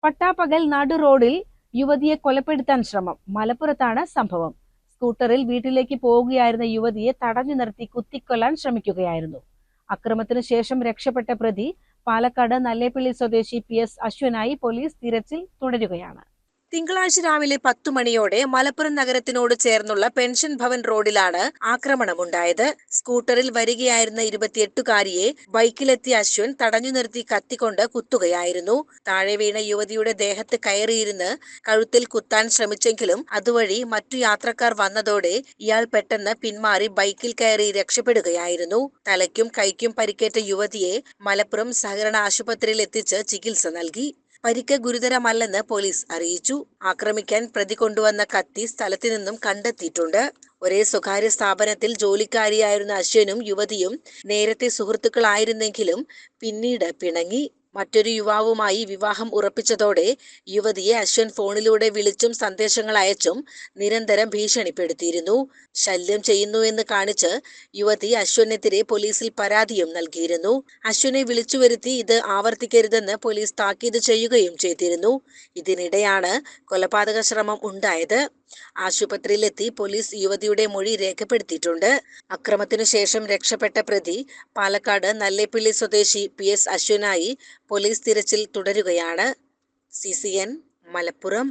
പട്ടാപ്പകൽ നടു റോഡിൽ യുവതിയെ കൊലപ്പെടുത്താൻ ശ്രമം. മലപ്പുറത്താണ് സംഭവം. സ്കൂട്ടറിൽ വീട്ടിലേക്ക് പോവുകയായിരുന്ന യുവതിയെ തടഞ്ഞു നിർത്തി കുത്തിക്കൊല്ലാൻ ശ്രമിക്കുകയായിരുന്നു. അക്രമത്തിനു ശേഷം രക്ഷപ്പെട്ട പ്രതി പാലക്കാട് നല്ലേപ്പിള്ളി സ്വദേശി PS അശ്വനായി പോലീസ് തിരച്ചിൽ തുടരുകയാണ്. തിങ്കളാഴ്ച രാവിലെ 10 മണിയോടെ മലപ്പുറം നഗരത്തിനോട് ചേർന്നുള്ള പെൻഷൻ ഭവൻ റോഡിലാണ് ആക്രമണമുണ്ടായത്. സ്കൂട്ടറിൽ വരികയായിരുന്ന 28-കാരിയെ ബൈക്കിലെത്തിയ അശ്വൻ തടഞ്ഞു നിർത്തി കത്തിക്കൊണ്ട് കുത്തുകയായിരുന്നു. താഴെ വീണ യുവതിയുടെ ദേഹത്ത് കയറിയിരുന്ന് കഴുത്തിൽ കുത്താൻ ശ്രമിച്ചെങ്കിലും അതുവഴി മറ്റു യാത്രക്കാർ വന്നതോടെ ഇയാൾ പെട്ടെന്ന് പിന്മാറി ബൈക്കിൽ കയറി രക്ഷപ്പെടുകയായിരുന്നു. തലയ്ക്കും കൈക്കും പരിക്കേറ്റ യുവതിയെ മലപ്പുറം സഹകരണ ആശുപത്രിയിൽ എത്തിച്ച് ചികിത്സ നൽകി. പരിക്ക് ഗുരുതരമല്ലെന്ന് പോലീസ് അറിയിച്ചു. ആക്രമിക്കാൻ പ്രതി കൊണ്ടുവന്ന കത്തി സ്ഥലത്തു നിന്നും കണ്ടെത്തിയിട്ടുണ്ട്. ഒരേ സ്വകാര്യ സ്ഥാപനത്തിൽ ജോലിക്കാരിയായിരുന്ന അശ്വനും യുവതിയും നേരത്തെ സുഹൃത്തുക്കളായിരുന്നെങ്കിലും പിന്നീട് പിണങ്ങി. മറ്റൊരു യുവാവുമായി വിവാഹം ഉറപ്പിച്ചതോടെ യുവതിയെ അശ്വൻ ഫോണിലൂടെ വിളിച്ചും സന്ദേശങ്ങൾ അയച്ചും നിരന്തരം ഭീഷണിപ്പെടുത്തിയിരുന്നു. ശല്യം ചെയ്യുന്നുവെന്ന് കാണിച്ച് യുവതി അശ്വനെതിരെ പോലീസിൽ പരാതിയും നൽകിയിരുന്നു. അശ്വനെ വിളിച്ചുവരുത്തി ഇത് ആവർത്തിക്കരുതെന്ന് പോലീസ് താക്കീത് ചെയ്യുകയും ചെയ്തിരുന്നു. ഇതിനിടെയാണ് കൊലപാതക ശ്രമം ഉണ്ടായത്. ആശുപത്രിയിലെത്തി പോലീസ് യുവതിയുടെ മൊഴി രേഖപ്പെടുത്തിയിട്ടുണ്ട്. അക്രമത്തിനു ശേഷം രക്ഷപ്പെട്ട പ്രതി പാലക്കാട് നല്ലേപ്പിള്ളി സ്വദേശി PS അശ്വനായി പോലീസ് തിരച്ചിൽ തുടരുകയാണ്. CCN മലപ്പുറം.